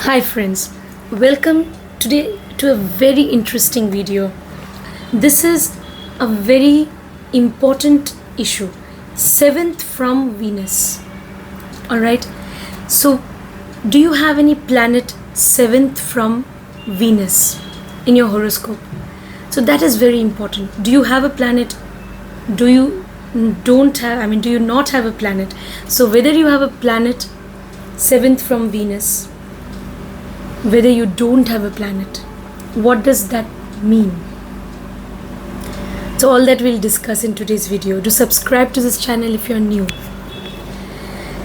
Hi friends, welcome today to a very interesting video. This is a very important issue. Seventh from Venus. Alright, so do you have any planet seventh from Venus in your horoscope? So that is very important. Do you have a planet? Do you not have a planet? So whether you have a planet seventh from Venus, whether you don't have a planet, what does that mean? So all that we'll discuss in today's video. Do subscribe to this channel if you're new.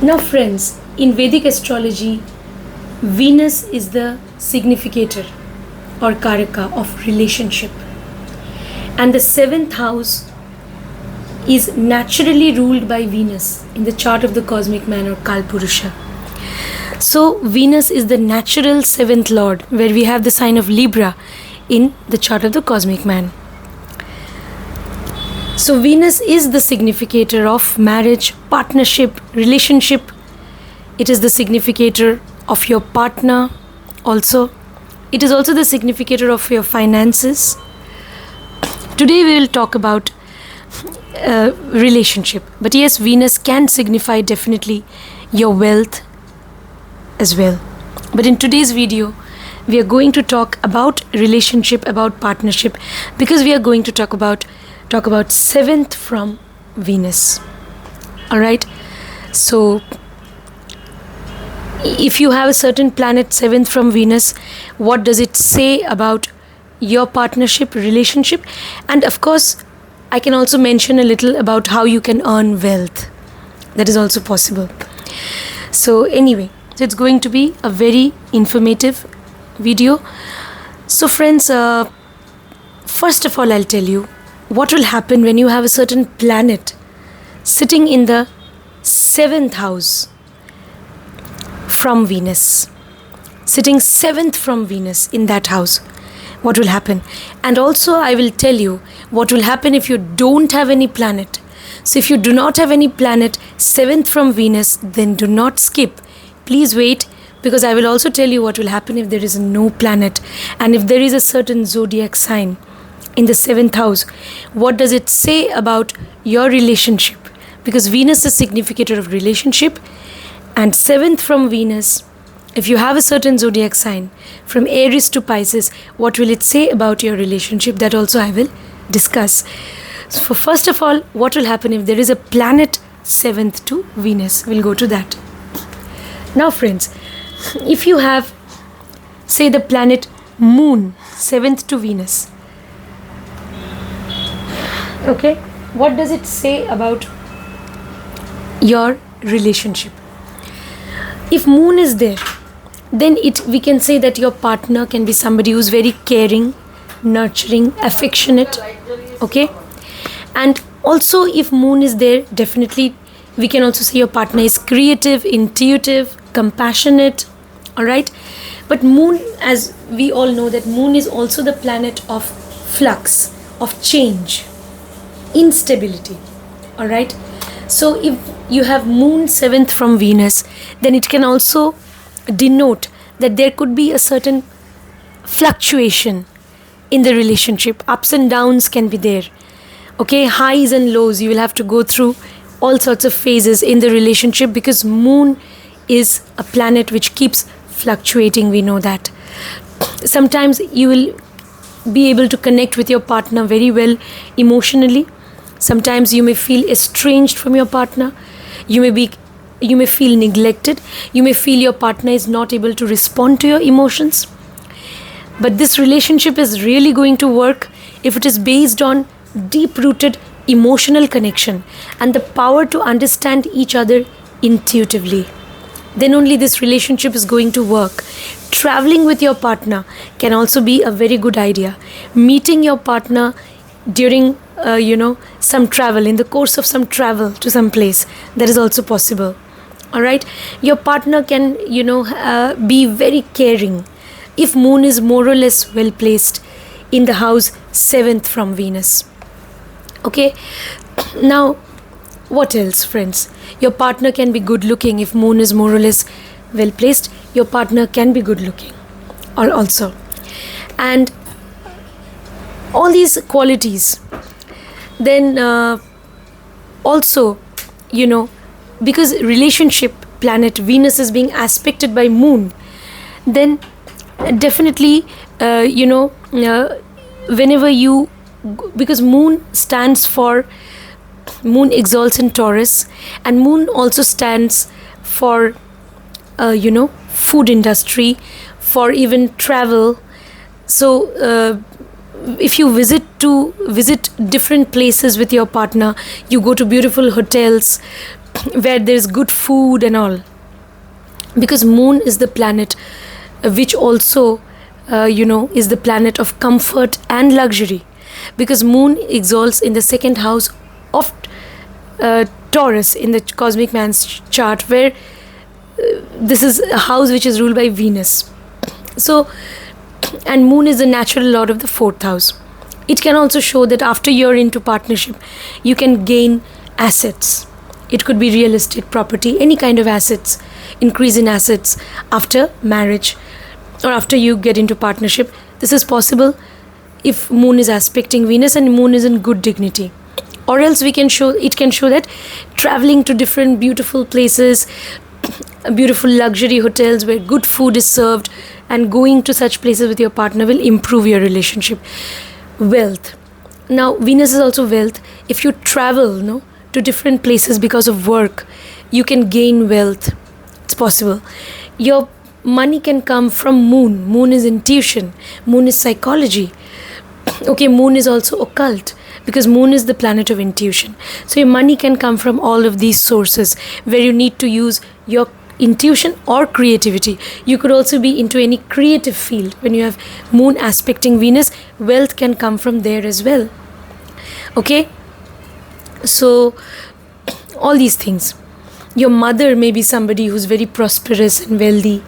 Now friends, in Vedic astrology, Venus is the significator or karaka of relationship, and the seventh house is naturally ruled by Venus in the chart of the cosmic man or Kalpurusha. So Venus is the natural seventh lord, where we have the sign of Libra in the chart of the cosmic man. So Venus is the significator of marriage, partnership, relationship. It is the significator of your partner also. It is also the significator of your finances. Today we will talk about relationship. But yes, Venus can signify definitely your wealth as well. But in today's video, we are going to talk about relationship, about partnership, because we are going to talk about seventh from Venus. Alright, so if you have a certain planet seventh from Venus, what does it say about your partnership, relationship? And of course, I can also mention a little about how you can earn wealth. That is also possible. So anyway, so it's going to be a very informative video. So friends, first of all, I'll tell you what will happen when you have a certain planet sitting in the seventh house from Venus, sitting seventh from Venus in that house. What will happen? And also I will tell you what will happen if you don't have any planet. So if you do not have any planet seventh from Venus, then do not skip. Please wait, because I will also tell you what will happen if there is no planet, and if there is a certain zodiac sign in the seventh house, what does it say about your relationship? Because Venus is significator of relationship, and seventh from Venus, if you have a certain zodiac sign from Aries to Pisces, what will it say about your relationship? That also I will discuss. So first of all, what will happen if there is a planet seventh to Venus? We'll go to that. Now friends, if you have, say, the planet Moon seventh to Venus, okay, what does it say about your relationship? If Moon is there, then we can say that your partner can be somebody who's very caring, nurturing, affectionate, okay? And also if Moon is there, definitely we can also say your partner is creative, intuitive, compassionate. Alright, but Moon, as we all know, that Moon is also the planet of flux, of change, instability. Alright, so if you have Moon seventh from Venus, then it can also denote that there could be a certain fluctuation in the relationship. Ups and downs can be there, okay, highs and lows. You will have to go through all sorts of phases in the relationship, because Moon is a planet which keeps fluctuating. We know that. Sometimes you will be able to connect with your partner very well emotionally. Sometimes you may feel estranged from your partner. You may feel neglected. You may feel your partner is not able to respond to your emotions. But this relationship is really going to work if it is based on deep-rooted emotional connection and the power to understand each other intuitively. Then only this relationship is going to work. Traveling with your partner can also be a very good idea. Meeting your partner during some travel, in the course of some travel to some place, that is also possible. Alright, your partner can be very caring if Moon is more or less well placed in the house seventh from Venus. Okay, now what else, friends? Your partner can be good looking if Moon is more or less well placed, your partner can be good looking also. And all these qualities, then also, because relationship planet Venus is being aspected by moon, then definitely whenever you, because moon exalts in Taurus, and moon also stands for food industry, for even travel. So if you visit different places with your partner, you go to beautiful hotels where there's good food and all, because moon is the planet which also is the planet of comfort and luxury, because moon exalts in the second house of Taurus in the cosmic man's chart, where this is a house which is ruled by Venus. So, and moon is the natural lord of the fourth house. It can also show that after you're into partnership, you can gain assets. It could be real estate, property, any kind of assets, increase in assets after marriage or after you get into partnership. This is possible if moon is aspecting Venus and moon is in good dignity. Or else it can show that traveling to different beautiful places, beautiful luxury hotels where good food is served, and going to such places with your partner will improve your relationship. Wealth. Now, Venus is also wealth. If you travel to different places because of work, you can gain wealth. It's possible. Your money can come from moon. Moon is intuition. Moon is psychology. Okay, moon is also occult, because moon is the planet of intuition. So your money can come from all of these sources where you need to use your intuition or creativity. You could also be into any creative field. When you have moon aspecting Venus, wealth can come from there as well. Okay, so all these things. Your mother may be somebody who's very prosperous and wealthy,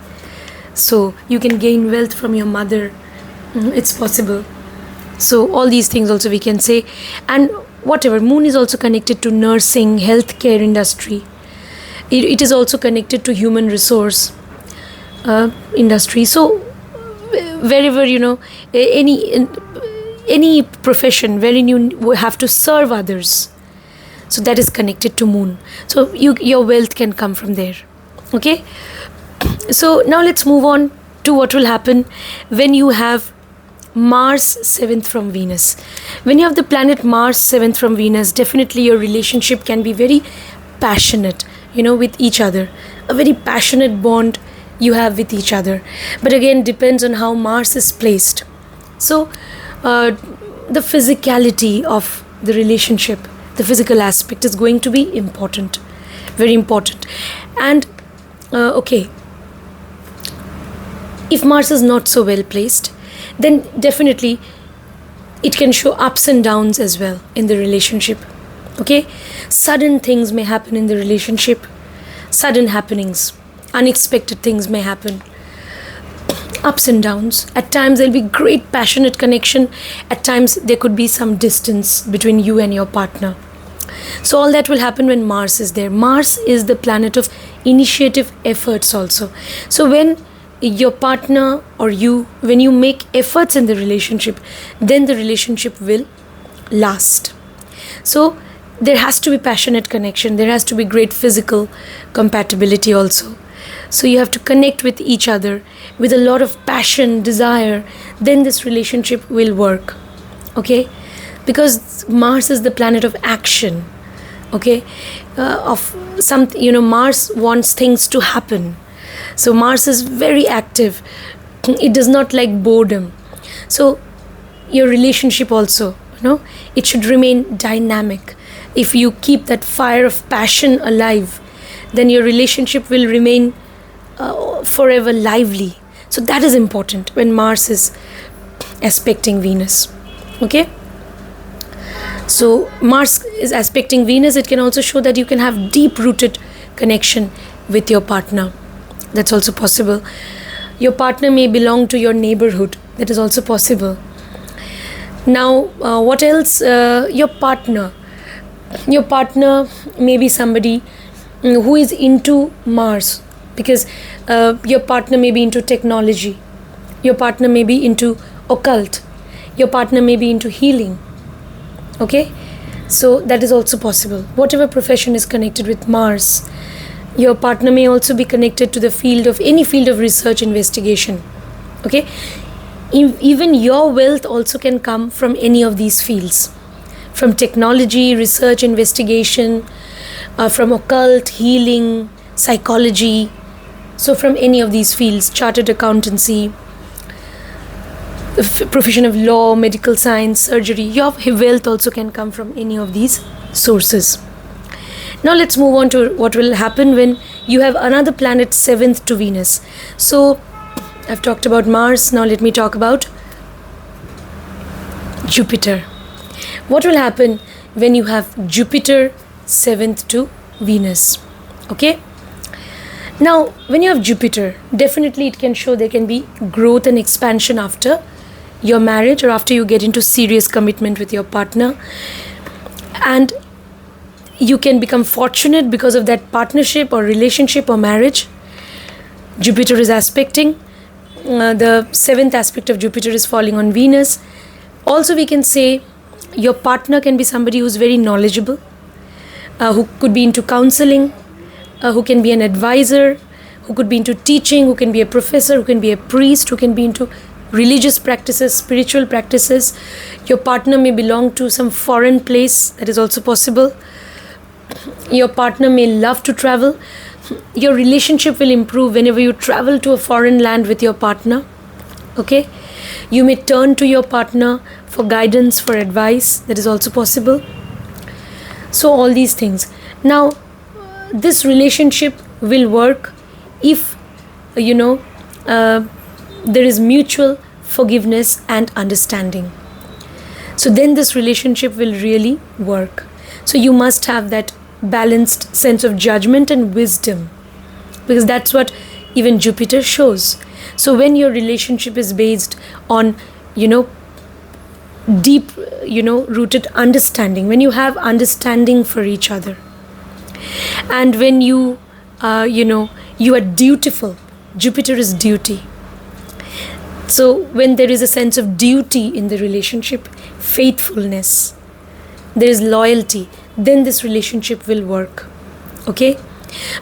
so you can gain wealth from your mother. It's possible. So all these things also we can say. And whatever, moon is also connected to nursing, healthcare industry. It is also connected to human resource industry. So wherever, any profession wherein you have to serve others, so that is connected to moon. So your wealth can come from there. Okay. So now let's move on to what will happen when you have Mars 7th from Venus. When you have the planet Mars 7th from Venus, definitely your relationship can be very passionate, with each other. A very passionate bond you have with each other. But again, depends on how Mars is placed. So the physicality of the relationship, the physical aspect is going to be important, very important. And okay, if Mars is not so well placed, then definitely it can show ups and downs as well in the relationship. Okay, sudden things may happen in the relationship, sudden happenings, unexpected things may happen, ups and downs. At times there'll be great passionate connection, at times there could be some distance between you and your partner. So all that will happen when Mars is there. Mars is the planet of initiative efforts also. So when your partner or you, when you make efforts in the relationship, then the relationship will last. So there has to be passionate connection, there has to be great physical compatibility also. So you have to connect with each other with a lot of passion, desire, then this relationship will work. Okay, because Mars is the planet of action. Okay, of something, Mars wants things to happen. So Mars is very active. It does not like boredom. So your relationship also, it should remain dynamic. If you keep that fire of passion alive, then your relationship will remain forever lively. So that is important when Mars is aspecting Venus. Okay. So Mars is aspecting Venus. It can also show that you can have deep-rooted connection with your partner. That's also possible. Your partner may belong to your neighborhood. That is also possible. Now, what else? Your partner may be somebody who is into Mars. because your partner may be into technology, your partner may be into occult, your partner may be into healing. Okay, so that is also possible. Whatever profession is connected with Mars, your partner may also be connected to the field of any field of research investigation. Okay, even your wealth also can come from any of these fields, from technology, research, investigation, from occult, healing, psychology. So from any of these fields, chartered accountancy, profession of law, medical science, surgery, your wealth also can come from any of these sources. Now let's move on to what will happen when you have another planet 7th to Venus. So I've talked about Mars. Now let me talk about Jupiter. What will happen when you have Jupiter 7th to Venus? Okay. Now when you have Jupiter, definitely it can show there can be growth and expansion after your marriage or after you get into serious commitment with your partner, and you can become fortunate because of that partnership or relationship or marriage. Jupiter is aspecting, the 7th aspect of Jupiter is falling on Venus. Also we can say your partner can be somebody who's very knowledgeable, who could be into counseling, who can be an advisor, who could be into teaching, who can be a professor, who can be a priest, who can be into religious practices, spiritual practices. Your partner may belong to some foreign place, that is also possible. Your partner may love to travel. Your relationship will improve whenever you travel to a foreign land with your partner. Okay, you may turn to your partner for guidance, for advice, that is also possible. So all these things. Now this relationship will work if there is mutual forgiveness and understanding. So then this relationship will really work. So you must have that balanced sense of judgment and wisdom, because that's what even Jupiter shows. So when your relationship is based on deep rooted understanding, when you have understanding for each other, and when you are dutiful. Jupiter is duty. So when there is a sense of duty in the relationship, faithfulness, there is loyalty, then this relationship will work. Okay,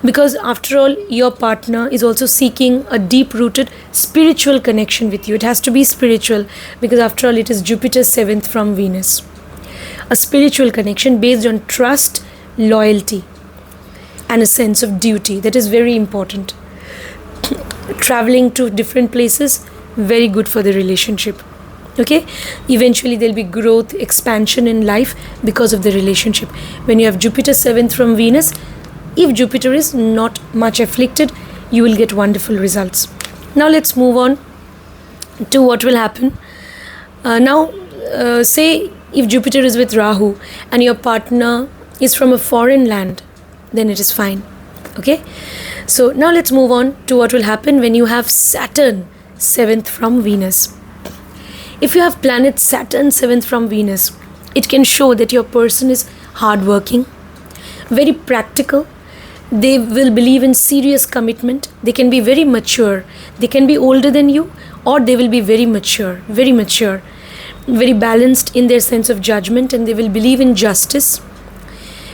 because after all your partner is also seeking a deep rooted spiritual connection with you. It has to be spiritual, because after all it is Jupiter 7th from Venus. A spiritual connection based on trust, loyalty and a sense of duty, that is very important. Traveling to different places, very good for the relationship. Okay, eventually there'll be growth, expansion in life because of the relationship. When you have Jupiter 7th from Venus, if Jupiter is not much afflicted, you will get wonderful results. Now let's move on to what will happen. Say if Jupiter is with Rahu and your partner is from a foreign land, then it is fine. Okay, so now let's move on to what will happen when you have Saturn 7th from Venus. If you have planet Saturn 7th from Venus, it can show that your person is hardworking, very practical. They will believe in serious commitment. They can be very mature. They can be older than you, or they will be very mature, very balanced in their sense of judgment, and they will believe in justice.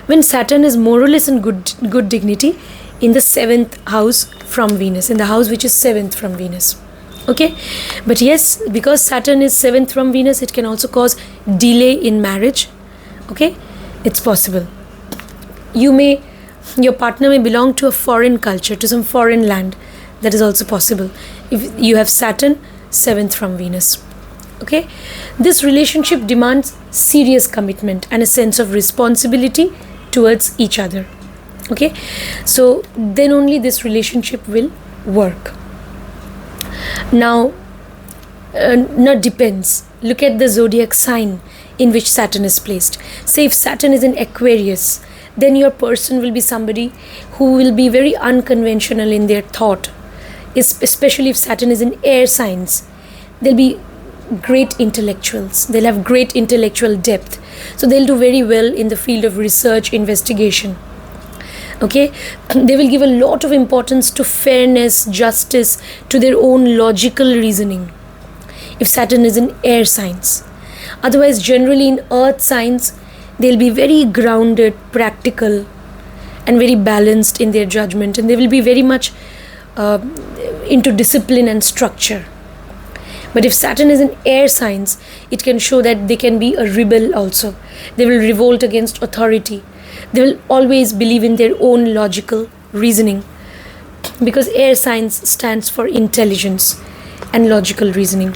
When Saturn is more or less in good dignity in the 7th house from Venus, in the house which is 7th from Venus. Okay, but yes, because Saturn is 7th from Venus, it can also cause delay in marriage. Okay, it's possible. Your partner may belong to a foreign culture, to some foreign land. That is also possible if you have Saturn 7th from Venus. Okay, this relationship demands serious commitment and a sense of responsibility towards each other. Okay, so then only this relationship will work. Now depends. Look at the zodiac sign in which Saturn is placed. Say if Saturn is in Aquarius, then your person will be somebody who will be very unconventional in their thought. Especially if Saturn is in air signs, they'll be great intellectuals. They'll have great intellectual depth. So they'll do very well in the field of research, investigation. Okay, they will give a lot of importance to fairness, justice, to their own logical reasoning if Saturn is in air signs. Otherwise, generally in earth signs, they'll be very grounded, practical, and very balanced in their judgment, and they will be very much into discipline and structure. But if Saturn is in air signs, it can show that they can be a rebel also. They will revolt against authority. They will always believe in their own logical reasoning, because air signs stands for intelligence and logical reasoning.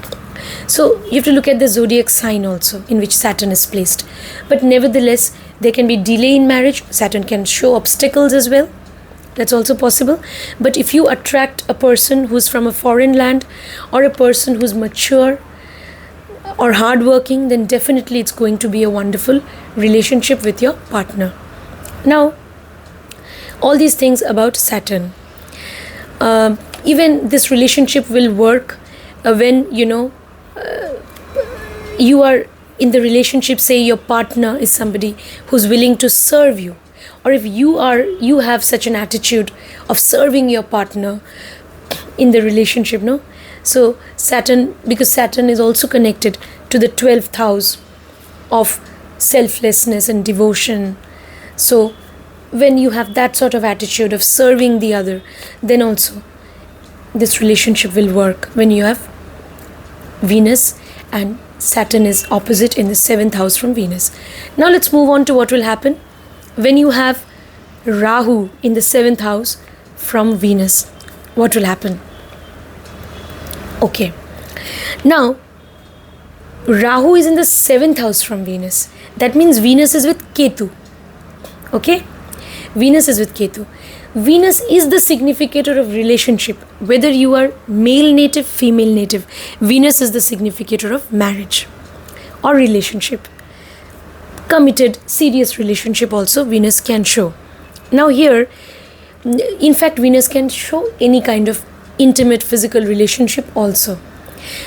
So you have to look at the zodiac sign also in which Saturn is placed. But nevertheless, there can be delay in marriage. Saturn can show obstacles as well. That's also possible. But if you attract a person who's from a foreign land, or a person who's mature or hardworking, then definitely it's going to be a wonderful relationship with your partner. Now, all these things about Saturn. Even this relationship will work when, you are in the relationship, say your partner is somebody who's willing to serve you, or if you have such an attitude of serving your partner in the relationship, no? So Saturn, because Saturn is also connected to the 12th house of selflessness and devotion. So when you have that sort of attitude of serving the other, then also this relationship will work when you have Venus and Saturn is opposite in the 7th house from Venus. Now let's move on to what will happen when you have Rahu in the 7th house from Venus. What will happen? Okay. Now, Rahu is in the 7th house from Venus. That means Venus is with Ketu. Okay? Venus is with Ketu. Venus is the significator of relationship. Whether you are male native, female native, Venus is the significator of marriage or relationship. Committed, serious relationship also Venus can show. Now here, in fact, Venus can show any kind of intimate physical relationship also.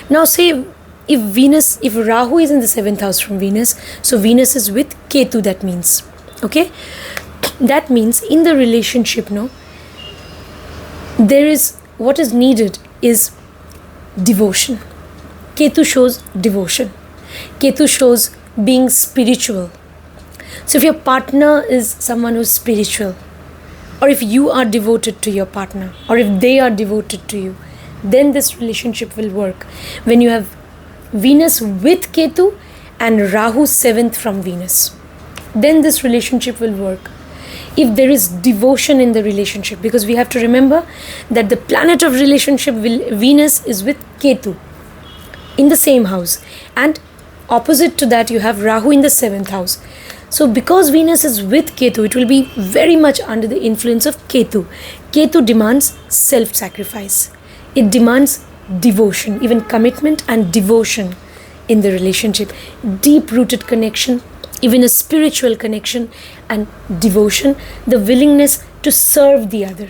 Now say if Rahu is in the 7th house from Venus, so Venus is with Ketu, that means. Okay? That means in the relationship, no, there is, what is needed is devotion. Ketu shows devotion. Ketu shows being spiritual. So if your partner is someone who's spiritual, or if you are devoted to your partner, or if they are devoted to you, then this relationship will work. When you have Venus with Ketu and Rahu 7th from Venus, then this relationship will work. If there is devotion in the relationship, because we have to remember that the planet of relationship, Venus, is with Ketu in the same house, and opposite to that you have Rahu in the 7th house. So because Venus is with Ketu, it will be very much under the influence of Ketu. Ketu demands self-sacrifice. It demands devotion, even commitment and devotion in the relationship. Deep-rooted connection, even a spiritual connection and devotion, the willingness to serve the other.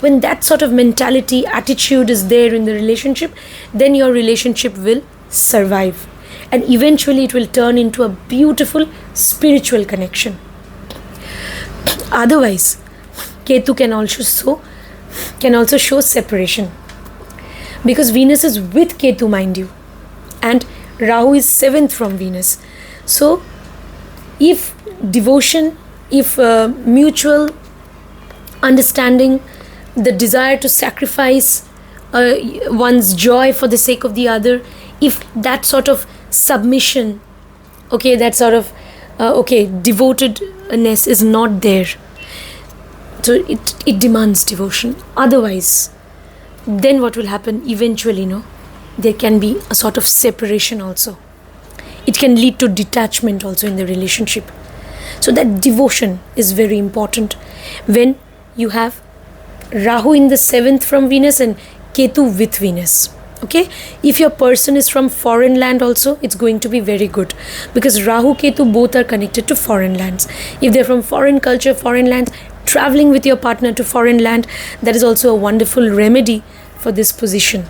When that sort of mentality, attitude is there in the relationship, then your relationship will survive. And eventually it will turn into a beautiful spiritual connection. Otherwise, Ketu can also show separation. Because Venus is with Ketu, mind you. And Rahu is 7th from Venus. So, if devotion, if mutual understanding, the desire to sacrifice one's joy for the sake of the other, if that sort of submission, that sort of devotedness is not there, so it demands devotion. Otherwise, then what will happen eventually, there can be a sort of separation also. It can lead to detachment also in the relationship. So that devotion is very important when you have Rahu in the 7th from Venus and Ketu with Venus. Okay, if your person is from foreign land also, it's going to be very good, because Rahu, Ketu both are connected to foreign lands. If they're from foreign culture, foreign lands, traveling with your partner to foreign land, that is also a wonderful remedy for this position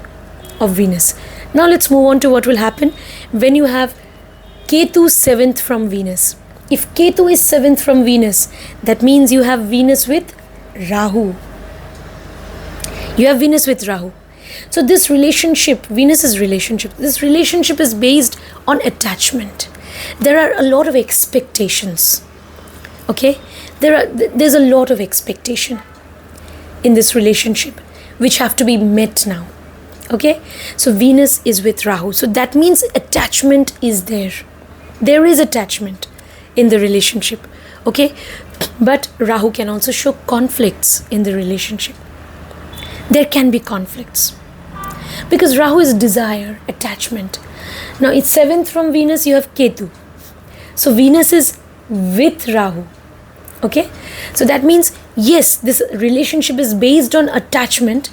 of Venus. Now let's move on to what will happen when you have Ketu 7th from Venus. If Ketu is 7th from Venus, that means you have Venus with Rahu. You have Venus with Rahu. So this relationship, Venus's relationship, this relationship is based on attachment. There are a lot of expectations. Okay? There's a lot of expectation in this relationship which have to be met now. Okay? So Venus is with Rahu. So that means attachment is there. There is attachment in the relationship. Okay? But Rahu can also show conflicts in the relationship. There can be conflicts. Because Rahu is desire, attachment. Now it's 7th from Venus, you have Ketu. So Venus is with Rahu. Okay? So that means, yes, this relationship is based on attachment,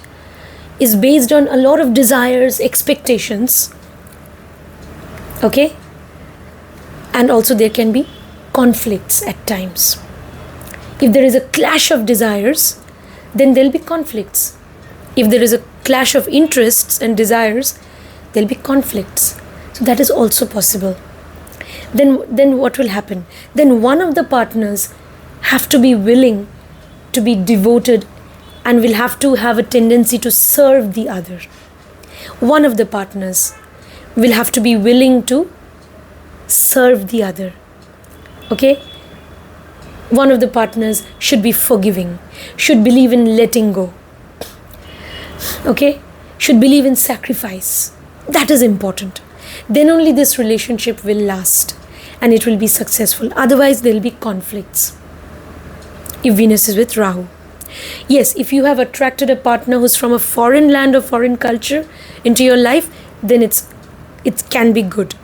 is based on a lot of desires, expectations. Okay? And also there can be conflicts at times. If there is a clash of desires, then there will be conflicts. If there is a clash of interests and desires, there will be conflicts. So that is also possible. Then what will happen? Then one of the partners have to be willing to be devoted and will have to have a tendency to serve the other. One of the partners will have to be willing to serve the other. Okay? One of the partners should be forgiving, should believe in letting go. Okay? Should believe in sacrifice. That is important. Then only this relationship will last and it will be successful. Otherwise, there will be conflicts. If Venus is with Rahu. Yes, if you have attracted a partner who's from a foreign land or foreign culture into your life, then it can be good.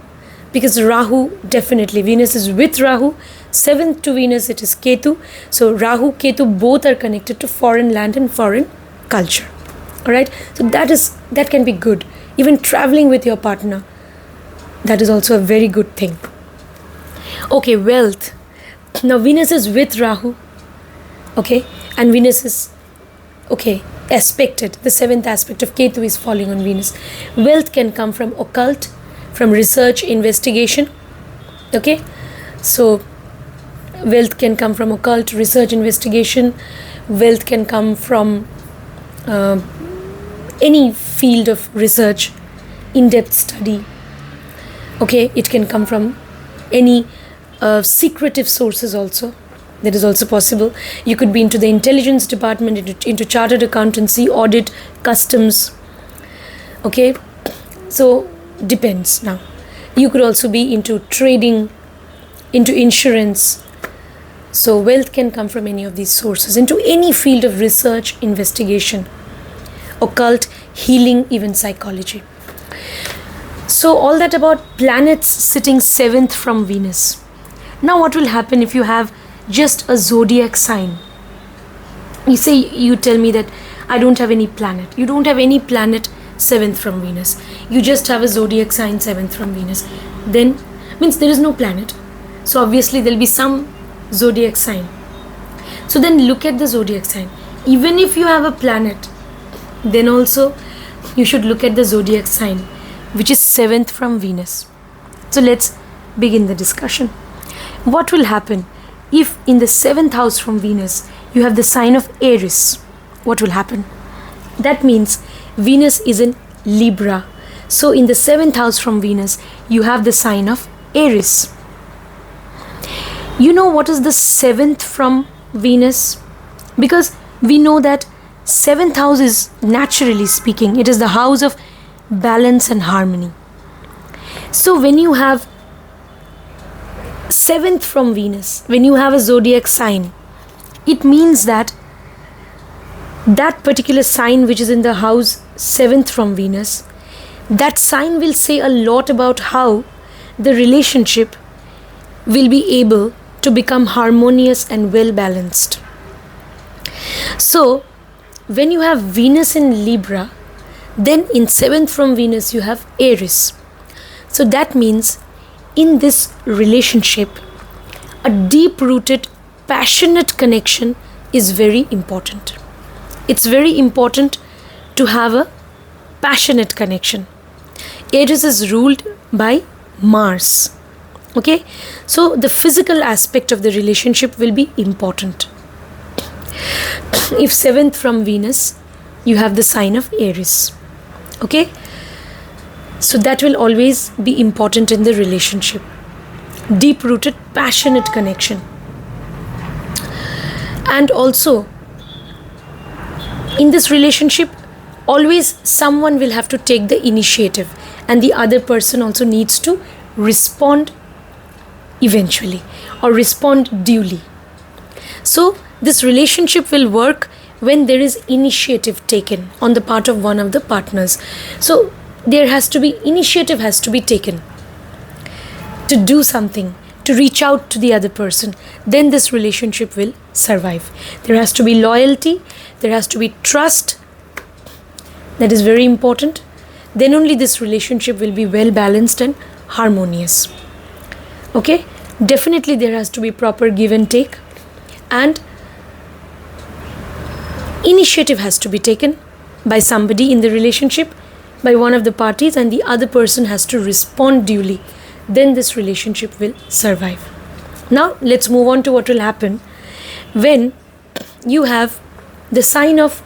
Because Rahu, definitely, Venus is with Rahu. 7th to Venus, it is Ketu. So Rahu, Ketu, both are connected to foreign land and foreign culture. Alright, so that can be good. Even traveling with your partner, that is also a very good thing. Okay, wealth. Now Venus is with Rahu. Okay, and Venus is, aspected. The 7th aspect of Ketu is falling on Venus. Wealth can come from occult, from research, investigation. Okay, so wealth can come from occult, research, investigation. Wealth can come from any field of research, in-depth study. Okay, it can come from any secretive sources also. That is also possible. You could be into the intelligence department, into chartered accountancy, audit, customs. Okay, so depends now. You could also be into trading, into insurance. So wealth can come from any of these sources, into any field of research, investigation, occult, healing, even psychology. So all that about planets sitting 7th from Venus. Now what will happen if you have just a zodiac sign? You tell me that I don't have any planet. You don't have any planet 7th from Venus. You just have a zodiac sign 7th from Venus. Then means there is no planet. So obviously there will be some zodiac sign. So then look at the zodiac sign. Even if you have a planet, then also you should look at the zodiac sign, which is 7th from Venus. So let's begin the discussion. What will happen if in the 7th house from Venus you have the sign of Aries? What will happen? That means Venus is in Libra. So in the 7th house from Venus you have the sign of Aries. You know what is the 7th from Venus? Because we know that 7th house is, naturally speaking, it is the house of balance and harmony. So when you have 7th from Venus, when you have a zodiac sign, it means that that particular sign which is in the house 7th from Venus, that sign will say a lot about how the relationship will be able to become harmonious and well balanced. So when you have Venus in Libra, then in 7th from Venus you have Aries. So that means in this relationship, a deep-rooted, passionate connection is very important. It's very important to have a passionate connection. Aries is ruled by Mars. Okay, so the physical aspect of the relationship will be important. If 7th from Venus, you have the sign of Aries. Okay? So that will always be important in the relationship. Deep-rooted, passionate connection. And also, in this relationship, always someone will have to take the initiative, and the other person also needs to respond eventually or respond duly. So this relationship will work when there is initiative taken on the part of one of the partners. So initiative has to be taken to do something, to reach out to the other person. Then this relationship will survive. There has to be loyalty, there has to be trust. That is very important. Then only this relationship will be well balanced and harmonious. Okay? Definitely there has to be proper give and take, and initiative has to be taken by somebody in the relationship, by one of the parties, and the other person has to respond duly. Then this relationship will survive. Now let's move on to what will happen when you have the sign of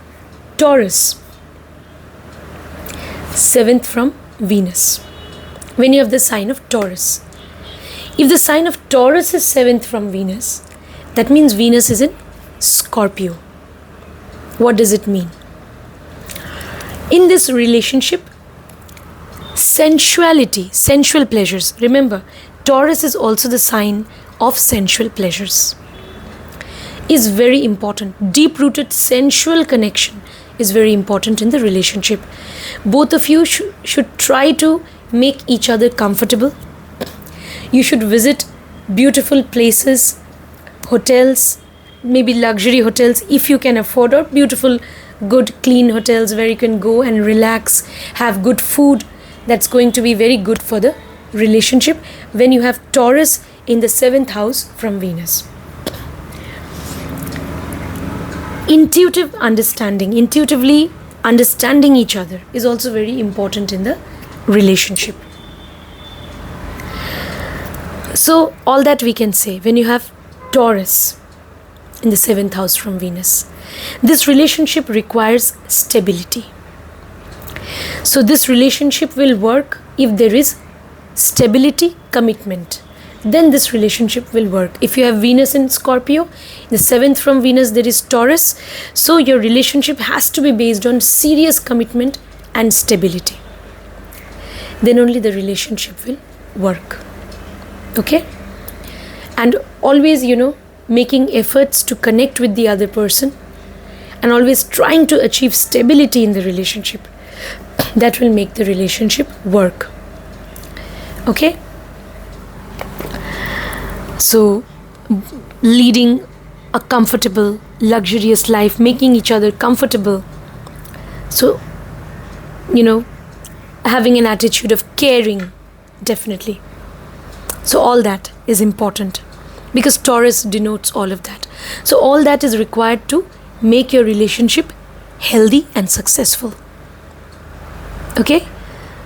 Taurus, 7th from Venus. When you have the sign of Taurus, if the sign of Taurus is 7th from Venus, that means Venus is in Scorpio. What does it mean? In this relationship, sensuality, sensual pleasures. Remember, Taurus is also the sign of sensual pleasures. Is very important. Deep-rooted sensual connection is very important in the relationship. Both of you should try to make each other comfortable. You should visit beautiful places, hotels, maybe luxury hotels if you can afford, or beautiful, good, clean hotels where you can go and relax, have good food. That's going to be very good for the relationship when you have Taurus in the 7th house from Venus. Intuitive understanding, intuitively understanding each other is also very important in the relationship. So all that we can say when you have Taurus in the 7th house from Venus, this relationship requires stability. So this relationship will work if there is stability, commitment. Then this relationship will work. If you have Venus in Scorpio, the 7th from Venus, there is Taurus. So your relationship has to be based on serious commitment and stability. Then only the relationship will work. Okay? And always, making efforts to connect with the other person and always trying to achieve stability in the relationship. That will make the relationship work. Okay? So, leading a comfortable, luxurious life, making each other comfortable. So, having an attitude of caring, definitely. So all that is important because Taurus denotes all of that. So all that is required to make your relationship healthy and successful. Okay?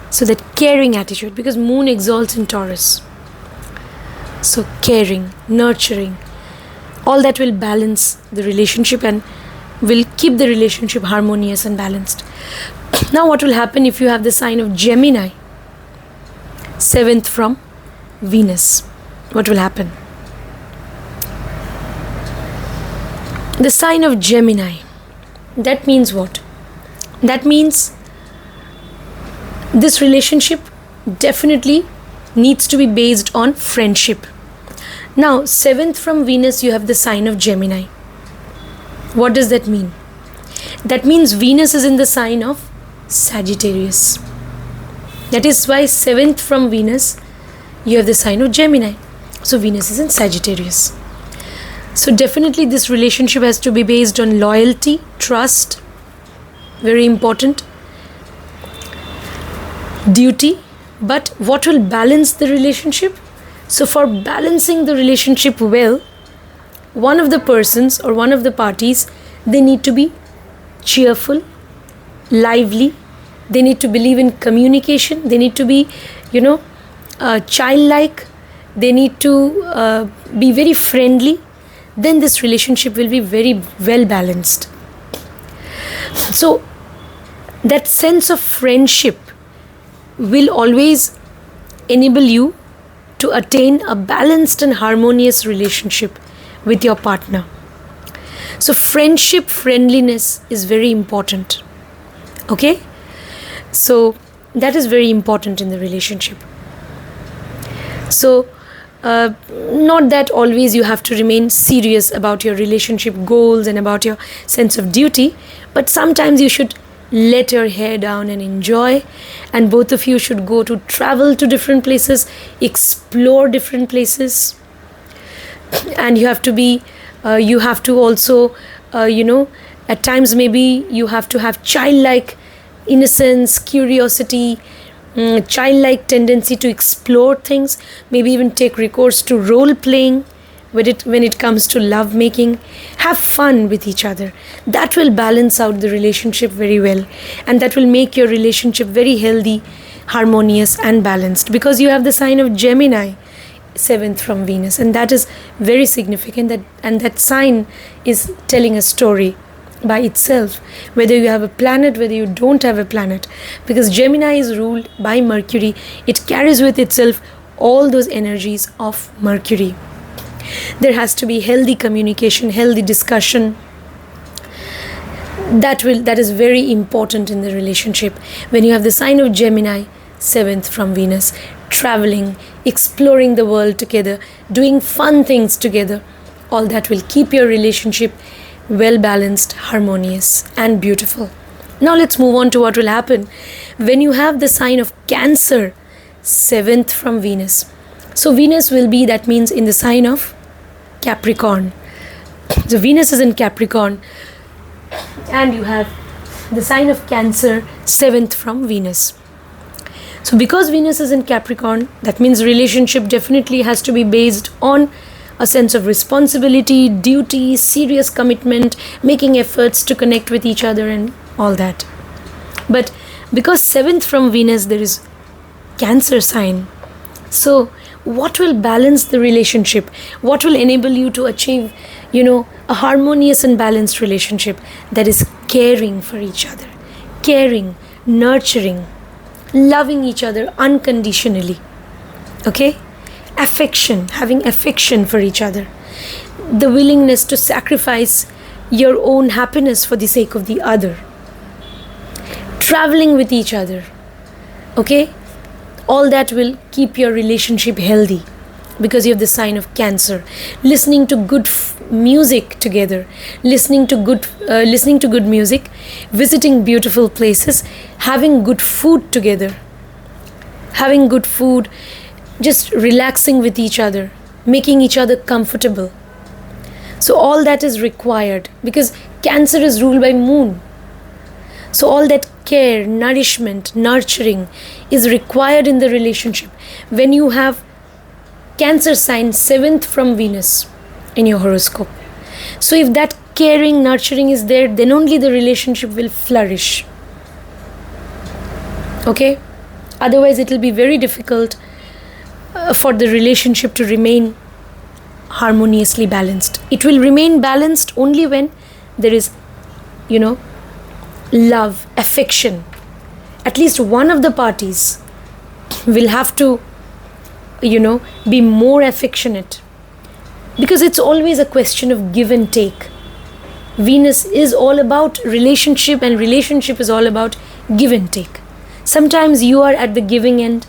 So that caring attitude, because moon exalts in Taurus. So caring, nurturing, all that will balance the relationship and will keep the relationship harmonious and balanced. Now what will happen if you have the sign of Gemini, 7th from Venus? What will happen? The sign of Gemini, that means what? That means this relationship definitely needs to be based on friendship. Now, 7th from Venus, you have the sign of Gemini. What does that mean? That means Venus is in the sign of Sagittarius. That is why 7th from Venus, you have the sign of Gemini. So Venus is in Sagittarius. So definitely this relationship has to be based on loyalty, trust, very important, duty. But what will balance the relationship? So for balancing the relationship well, one of the persons or one of the parties, they need to be cheerful, lively, they need to believe in communication, they need to be, childlike, they need to be very friendly, then this relationship will be very well balanced. So that sense of friendship will always enable you to attain a balanced and harmonious relationship with your partner. So friendship, friendliness is very important. Okay? So that is very important in the relationship. So not that always you have to remain serious about your relationship goals and about your sense of duty, but sometimes you should let your hair down and enjoy, and both of you should go to travel to different places, explore different places, and you have to be you have to also at times maybe you have to have childlike innocence, curiosity, childlike tendency to explore things, maybe even take recourse to role playing when it comes to love making. Have fun with each other. That will balance out the relationship very well, and that will make your relationship very healthy, harmonious and balanced, because you have the sign of Gemini, 7th from Venus, and that is very significant, and that sign is telling a story by itself, whether you have a planet, whether you don't have a planet, because Gemini is ruled by Mercury. It carries with itself all those energies of Mercury. There has to be healthy communication, healthy discussion. That is very important in the relationship. When you have the sign of Gemini, 7th from Venus, traveling, exploring the world together, doing fun things together, all that will keep your relationship well balanced, harmonious and beautiful. Now let's move on to what will happen when you have the sign of Cancer, 7th from Venus. So Venus will be, that means, in the sign of Capricorn. So Venus is in Capricorn, and you have the sign of Cancer, 7th from Venus. So because Venus is in Capricorn, that means relationship definitely has to be based on a sense of responsibility, duty, serious commitment, making efforts to connect with each other and all that. But because 7th from Venus, there is Cancer sign. So what will balance the relationship? What will enable you to achieve, a harmonious and balanced relationship? That is caring for each other. Caring, nurturing, loving each other unconditionally. Okay? Affection, having affection for each other. The willingness to sacrifice your own happiness for the sake of the other. Traveling with each other. Okay? All that will keep your relationship healthy, because you have the sign of Cancer. Listening to good music together, listening to good music, visiting beautiful places, having good food together, having good food, just relaxing with each other, making each other comfortable. So all that is required, because Cancer is ruled by Moon. So all that care, nourishment, nurturing is required in the relationship. When you have Cancer sign, 7th from Venus in your horoscope. So if that caring, nurturing is there, then only the relationship will flourish. Okay? Otherwise it will be very difficult for the relationship to remain harmoniously balanced. It will remain balanced only when there is, love, affection. At least one of the parties will have to, be more affectionate, because it's always a question of give and take. Venus is all about relationship, and relationship is all about give and take. Sometimes you are at the giving end,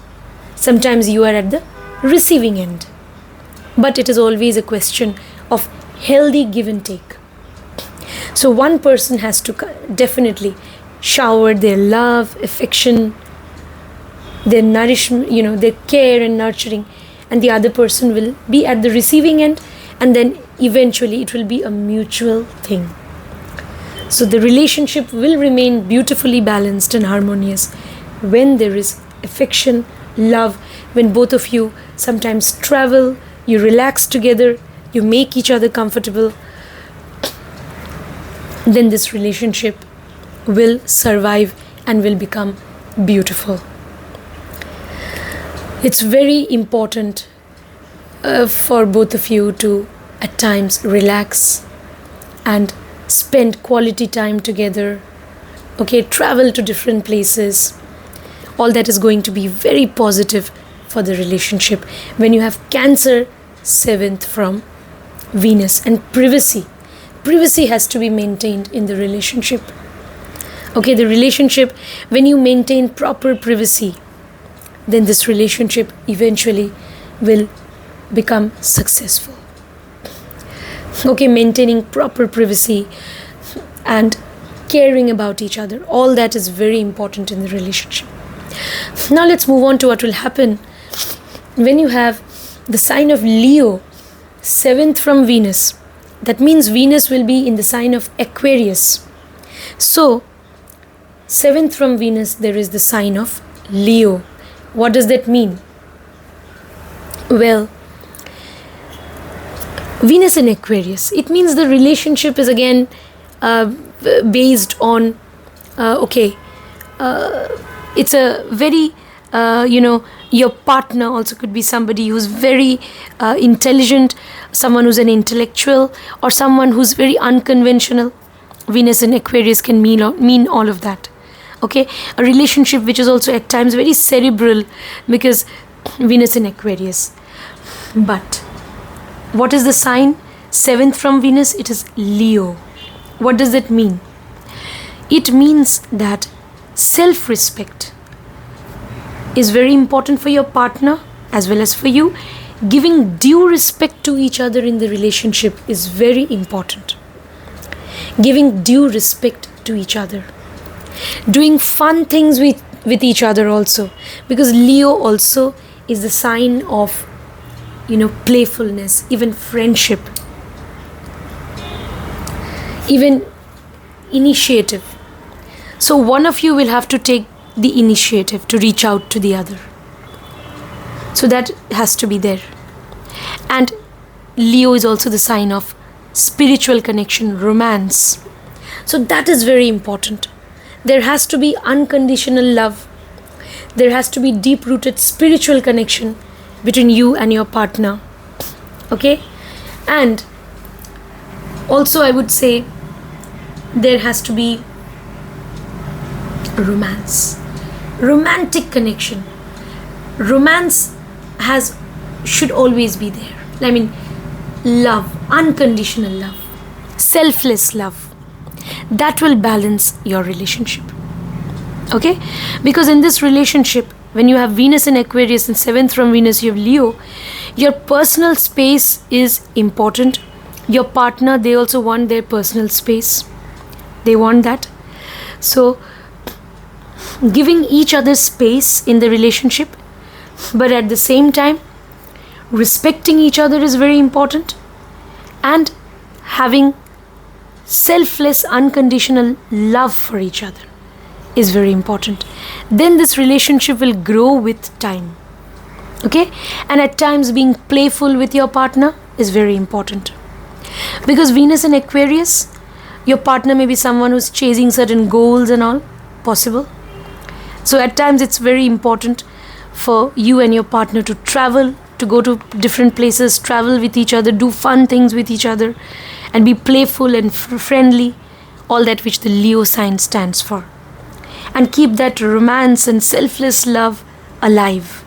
sometimes you are at the receiving end, but it is always a question of healthy give and take. So one person has to definitely shower their love, affection, their nourishment, their care and nurturing, and the other person will be at the receiving end, and then eventually it will be a mutual thing. So the relationship will remain beautifully balanced and harmonious when there is affection, love, when both of you sometimes travel, you relax together, you make each other comfortable. Then this relationship will survive and will become beautiful. It's very important for both of you to at times relax and spend quality time together. Okay, travel to different places. All that is going to be very positive for the relationship. When you have Cancer 7th from Venus, and privacy has to be maintained in the relationship. Okay, the relationship, when you maintain proper privacy, then this relationship eventually will become successful. Okay, maintaining proper privacy and caring about each other, all that is very important in the relationship. Now let's move on to what will happen when you have the sign of Leo, 7th from Venus. That means Venus will be in the sign of Aquarius. So 7th from Venus, there is the sign of Leo. What does that mean? Well, Venus in Aquarius, it means the relationship is again based on, it's a very, your partner also could be somebody who's very intelligent, someone who's an intellectual, or someone who's very unconventional. Venus in Aquarius can mean all of that. Okay, a relationship which is also at times very cerebral because Venus in Aquarius. But what is the sign 7th from Venus? It is Leo. What does that mean? It means that self-respect is very important for your partner as well as for you. Giving due respect to each other in the relationship is very important. Giving due respect to each other. Doing fun things with each other also. Because Leo also is the sign of, playfulness, even friendship, even initiative. So one of you will have to take the initiative to reach out to the other. So that has to be there. And Leo is also the sign of spiritual connection, romance. So that is very important. There has to be unconditional love. There has to be deep-rooted spiritual connection between you and your partner. Okay? And also I would say there has to be romance. Romantic connection. Romance should always be there. I mean, love, unconditional love, selfless love. That will balance your relationship. Okay? Because in this relationship, when you have Venus in Aquarius and 7th from Venus, you have Leo, your personal space is important. Your partner, they also want their personal space. They want that. So, giving each other space in the relationship, but at the same time, respecting each other is very important. And having selfless, unconditional love for each other is very important. Then this relationship will grow with time. Okay? And at times being playful with your partner is very important. Because Venus in Aquarius, your partner may be someone who's chasing certain goals and all, possible. So at times it's very important for you and your partner to travel, to go to different places, travel with each other, do fun things with each other, and be playful and friendly, all that which the Leo sign stands for. And keep that romance and selfless love alive.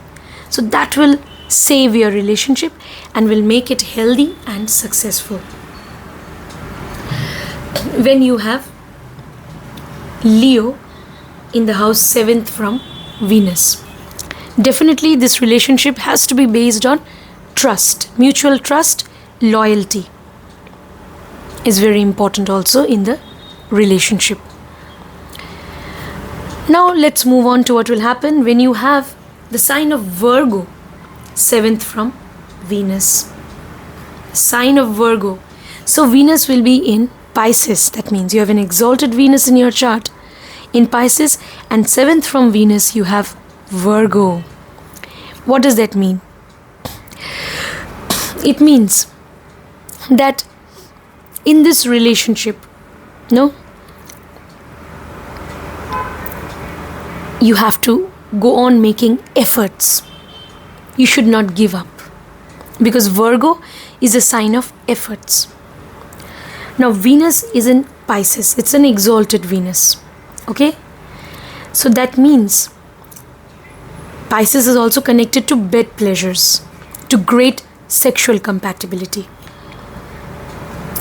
So that will save your relationship and will make it healthy and successful. When you have Leo in the house 7th from Venus, definitely this relationship has to be based on trust, mutual trust, loyalty is very important also in the relationship. Now let's move on to what will happen when you have the sign of Virgo, 7th from Venus. Sign of Virgo. So Venus will be in Pisces. That means you have an exalted Venus in your chart in Pisces, and 7th from Venus you have Virgo. What does that mean? It means that in this relationship, you have to go on making efforts. You should not give up. Because Virgo is a sign of efforts. Now Venus is in Pisces. It's an exalted Venus. Okay? So that means Pisces is also connected to bed pleasures, to great sexual compatibility,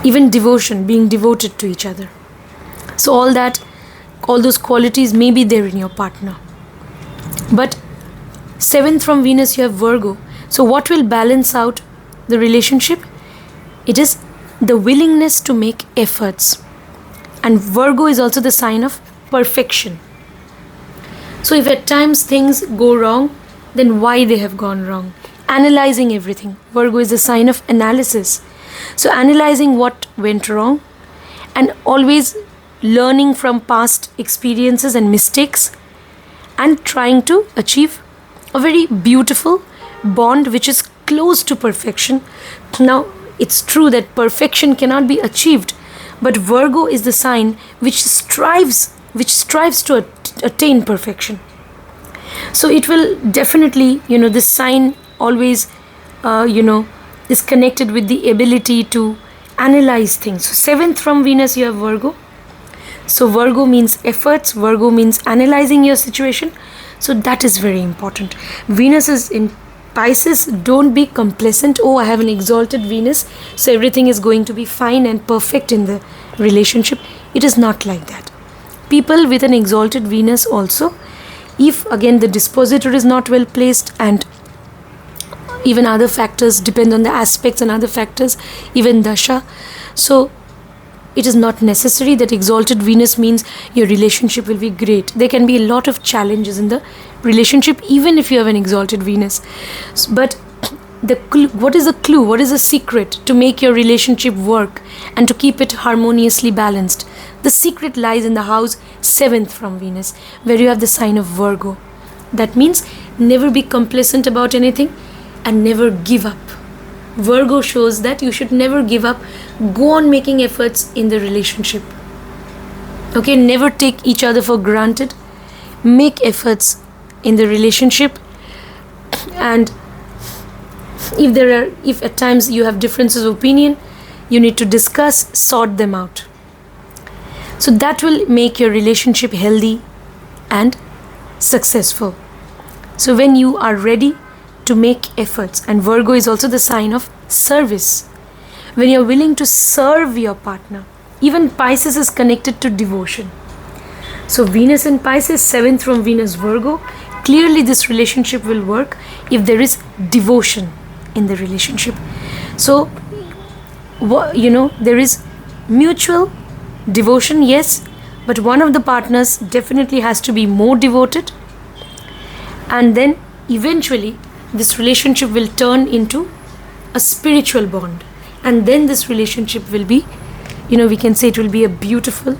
even devotion, being devoted to each other. So all those qualities may be there in your partner. But 7th from Venus, you have Virgo. So what will balance out the relationship? It is the willingness to make efforts. And Virgo is also the sign of perfection. So if at times things go wrong, then why they have gone wrong? Analyzing everything. Virgo is a sign of analysis. So analyzing what went wrong and always learning from past experiences and mistakes and trying to achieve a very beautiful bond which is close to perfection. Now, it's true that perfection cannot be achieved, but Virgo is the sign which strives to attain perfection. So it will definitely, this sign always, is connected with the ability to analyze things. So 7th from Venus, you have Virgo. So Virgo means efforts. Virgo means analyzing your situation. So that is very important. Venus is in Pisces. Don't be complacent. Oh, I have an exalted Venus, so everything is going to be fine and perfect in the relationship. It is not like that. People with an exalted Venus also, if again the dispositor is not well placed and even other factors depend on the aspects and other factors, even dasha. So it is not necessary that exalted Venus means your relationship will be great. There can be a lot of challenges in the relationship even if you have an exalted Venus. But what is the clue? What is the secret to make your relationship work and to keep it harmoniously balanced? The secret lies in the house 7th from Venus, where you have the sign of Virgo. That means never be complacent about anything and never give up. Virgo shows that you should never give up. Go on making efforts in the relationship. Okay, never take each other for granted. Make efforts in the relationship, and if at times you have differences of opinion, you need to discuss, sort them out. So that will make your relationship healthy and successful. So when you are ready to make efforts, and Virgo is also the sign of service, when you're willing to serve your partner. Even Pisces is connected to devotion. So Venus in Pisces, 7th from Venus, Virgo. Clearly this relationship will work if there is devotion in the relationship. So, there is mutual devotion, yes, but one of the partners definitely has to be more devoted, and then eventually this relationship will turn into a spiritual bond, and then this relationship will be, we can say it will be a beautiful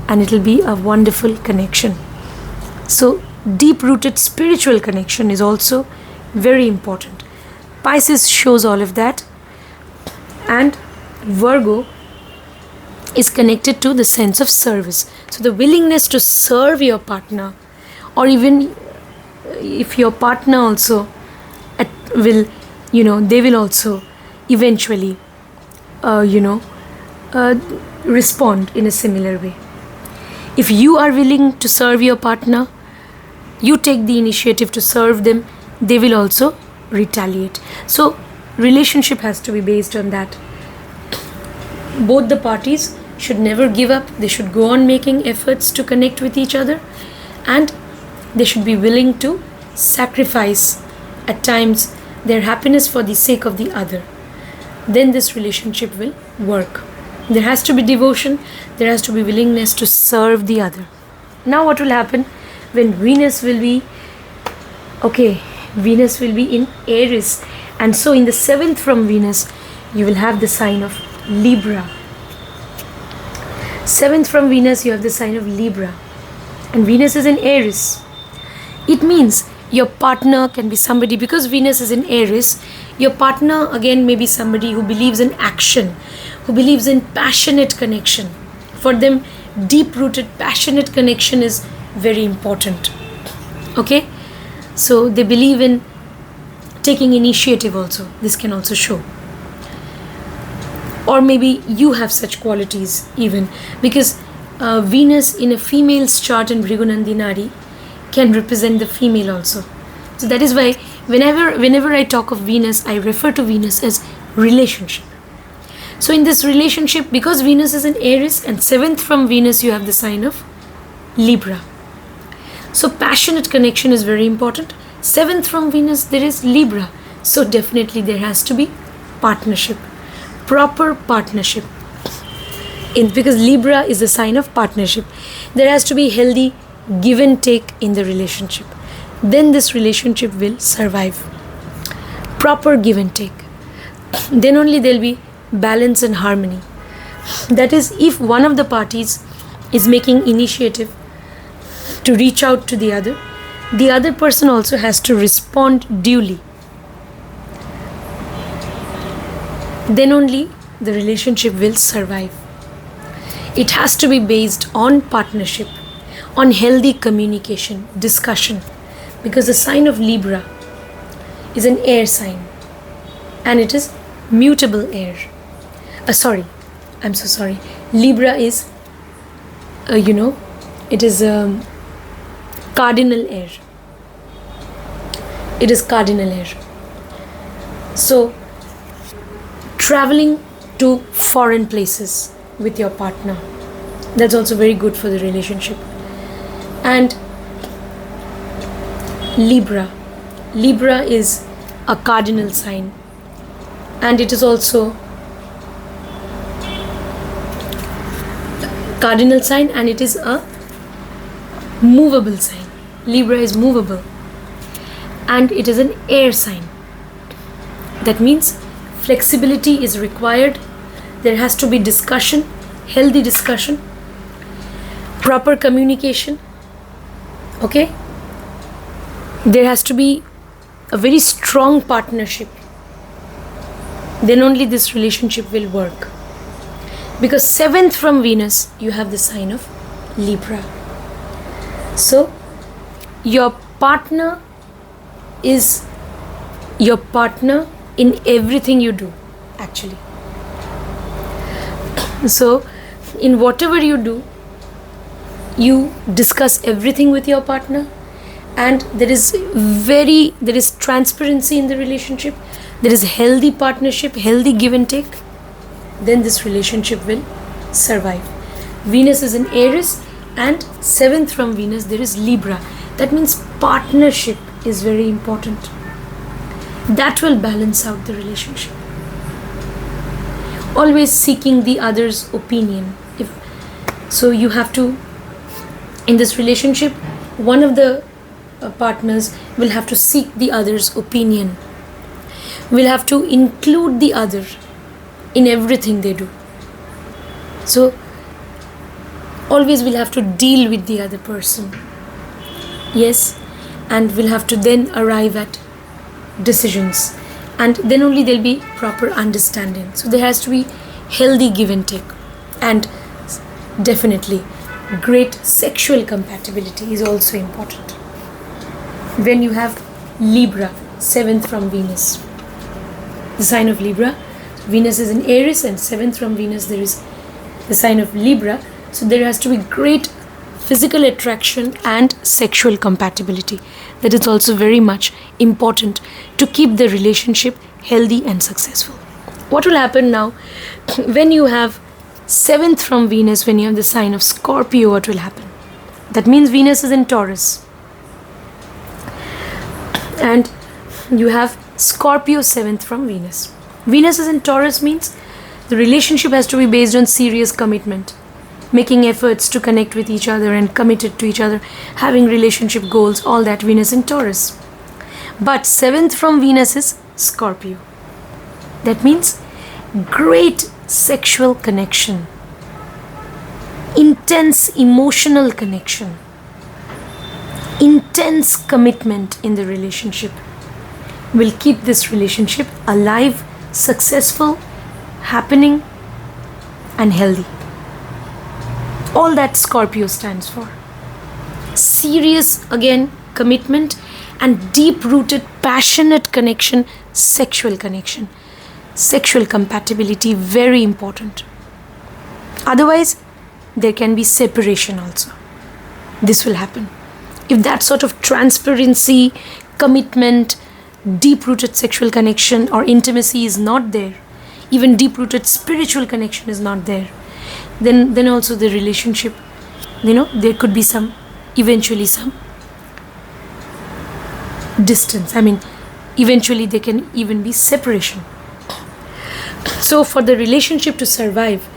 and it will be a wonderful connection. So deep-rooted spiritual connection is also very important. Pisces shows all of that, and Virgo is connected to the sense of service. So the willingness to serve your partner, or even if your partner also will, they will also eventually, respond in a similar way. If you are willing to serve your partner, you take the initiative to serve them, they will also retaliate. So relationship has to be based on that. Both the parties should never give up. They should go on making efforts to connect with each other, and they should be willing to sacrifice at times their happiness for the sake of the other. Then this relationship will work. There has to be devotion. There has to be willingness to serve the other. Now what will happen when Venus will be in Aries, and so in the 7th from Venus you will have the sign of Libra. 7th from Venus you have the sign of Libra, and Venus is in Aries. It means your partner can be somebody, because Venus is in Aries, your partner again may be somebody who believes in action, who believes in passionate connection. For them, deep-rooted passionate connection is very important. Okay, so they believe in taking initiative also. This can also show. or maybe you have such qualities even, because Venus in a female's chart in Bhrigunandi Nadi can represent the female also. So that is why whenever I talk of Venus, I refer to Venus as relationship. So in this relationship, because Venus is in Aries and 7th from Venus, you have the sign of Libra. So passionate connection is very important. 7th from Venus, there is Libra. So definitely there has to be partnership, proper partnership. Because Libra is a sign of partnership. There has to be healthy give and take in the relationship. Then this relationship will survive. Proper give and take. Then only there will be balance and harmony. That is, if one of the parties is making initiative to reach out to the other person also has to respond duly. Then only the relationship will survive. It has to be based on partnership, on healthy communication, discussion. Because the sign of Libra is an air sign and it is mutable air. I'm so sorry. Libra is, it is cardinal air. It is cardinal air. So, traveling to foreign places with your partner, that's also very good for the relationship. And Libra is a cardinal sign, and it is also cardinal sign, and it is a movable sign. Libra is movable, and it is an air sign. That means flexibility is required. There has to be discussion, healthy discussion, proper communication. Okay? There has to be a very strong partnership. Then only this relationship will work. Because 7th from Venus, you have the sign of Libra. So, your partner is your partner in everything you do, actually. So, in whatever you do, you discuss everything with your partner, and there is transparency in the relationship. There is healthy partnership, healthy give and take. Then this relationship will survive. Venus is in Aries, and 7th from Venus there is Libra. That means partnership is very important. That will balance out the relationship. Always seeking the other's opinion. So you have to, in this relationship, one of the partners will have to seek the other's opinion. Will have to include the other in everything they do. So always will have to deal with the other person. Yes, and will have to then arrive at decisions, and then only there'll be proper understanding. So there has to be healthy give and take, and definitely great sexual compatibility is also important. When you have Libra, 7th from Venus, the sign of Libra, Venus is in Aries, and 7th from Venus there is the sign of Libra. So there has to be great physical attraction and sexual compatibility. That is also very much important to keep the relationship healthy and successful. What will happen now when you have 7th from Venus, when you have the sign of Scorpio? What will happen? That means Venus is in Taurus, and you have Scorpio 7th from Venus. Venus is in Taurus means the relationship has to be based on serious commitment, making efforts to connect with each other and committed to each other, having relationship goals, all that. Venus in Taurus. But 7th from Venus is Scorpio. That means great sexual connection, intense emotional connection, intense commitment in the relationship will keep this relationship alive, successful, happening, and healthy. All that Scorpio stands for. Serious, again, commitment and deep-rooted, passionate connection, sexual connection. sexual compatibility, very important. Otherwise, there can be separation also. This will happen. If that sort of transparency, commitment, deep-rooted sexual connection or intimacy is not there, even deep-rooted spiritual connection is not there, then also the relationship, there could be eventually some distance. Eventually there can even be separation. So for the relationship to survive,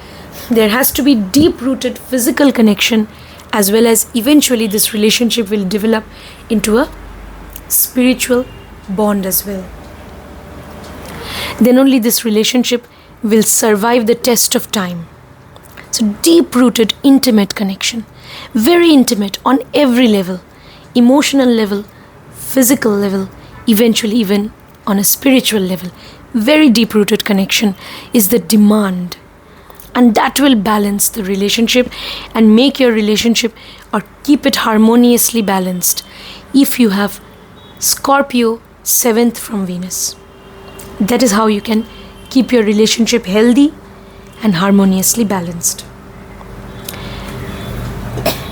there has to be deep-rooted physical connection, as well as eventually this relationship will develop into a spiritual bond as well. Then only this relationship will survive the test of time. So deep-rooted, intimate connection, very intimate on every level, emotional level, physical level, eventually even on a spiritual level. Very deep-rooted connection is the demand, and that will balance the relationship and make your relationship or keep it harmoniously balanced. If you have Scorpio 7th from Venus, that is how you can keep your relationship healthy and harmoniously balanced.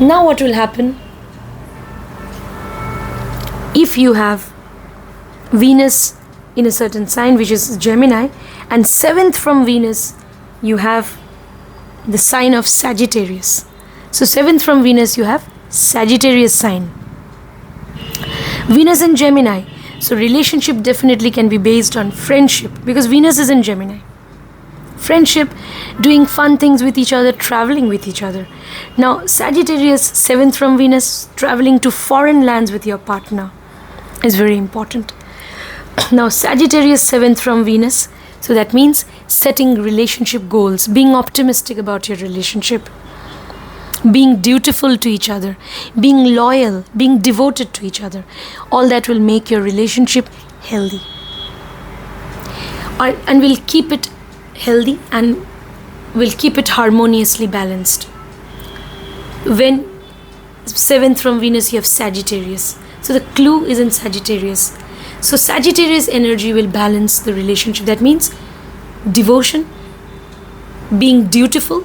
Now what will happen if you have Venus in a certain sign, which is Gemini, and 7th from Venus you have the sign of Sagittarius. So 7th from Venus you have Sagittarius sign. Venus in Gemini, so relationship definitely can be based on friendship, because Venus is in Gemini. Friendship, doing fun things with each other, traveling with each other. Now Sagittarius 7th from Venus, traveling to foreign lands with your partner is very important. Now Sagittarius 7th from Venus, so that means setting relationship goals, being optimistic about your relationship, being dutiful to each other, being loyal, being devoted to each other. All that will make your relationship healthy, and will keep it healthy and will keep it harmoniously balanced. When 7th from Venus you have Sagittarius, so the clue is in Sagittarius. So Sagittarius energy will balance the relationship. That means devotion, being dutiful,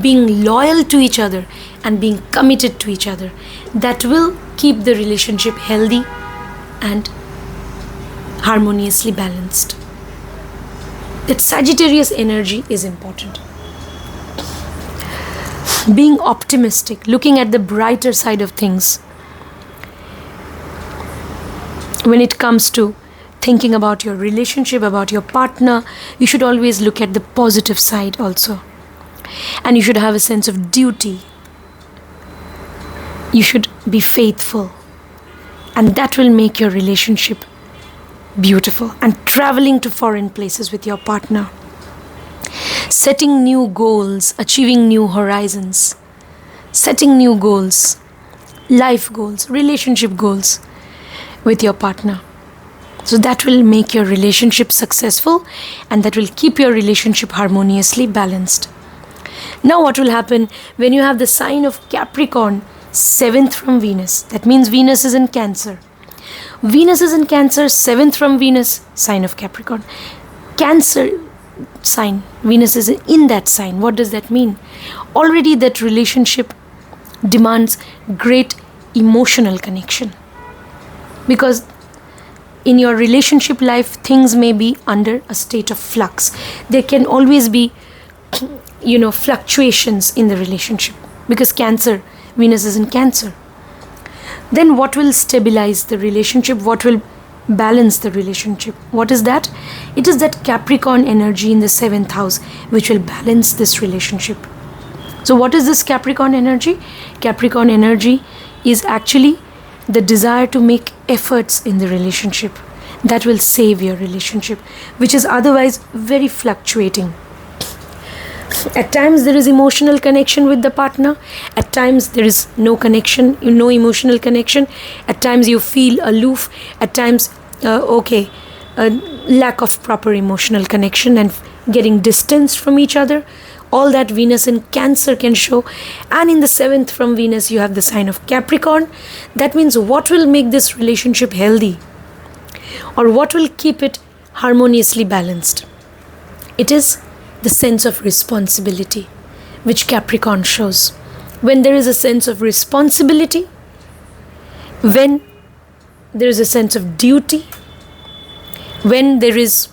being loyal to each other, and being committed to each other. That will keep the relationship healthy and harmoniously balanced. That Sagittarius energy is important. Being optimistic, looking at the brighter side of things. When it comes to thinking about your relationship, about your partner, you should always look at the positive side also. And you should have a sense of duty. You should be faithful. And that will make your relationship beautiful. And traveling to foreign places with your partner. Setting new goals, achieving new horizons. Setting new goals, life goals, relationship goals with your partner. So that will make your relationship successful, and that will keep your relationship harmoniously balanced. Now what will happen when you have the sign of Capricorn 7th from Venus? That means Venus is in Cancer. Venus is in Cancer, 7th from Venus, sign of Capricorn. Cancer sign, Venus is in that sign. What does that mean? Already that relationship demands great emotional connection. Because in your relationship life, things may be under a state of flux. There can always be, fluctuations in the relationship. Because Cancer, Venus is in Cancer. Then what will stabilize the relationship? What will balance the relationship? What is that? It is that Capricorn energy in the 7th house which will balance this relationship. So what is this Capricorn energy? Capricorn energy is actually the desire to make efforts in the relationship that will save your relationship, which is otherwise very fluctuating. At times there is emotional connection with the partner. At times there is no connection, no emotional connection. At times you feel aloof. At times, lack of proper emotional connection and getting distanced from each other. All that Venus in Cancer can show. And in the 7th from Venus you have the sign of Capricorn. That means what will make this relationship healthy, or what will keep it harmoniously balanced? It is the sense of responsibility which Capricorn shows. When there is a sense of responsibility, when there is a sense of duty, when there is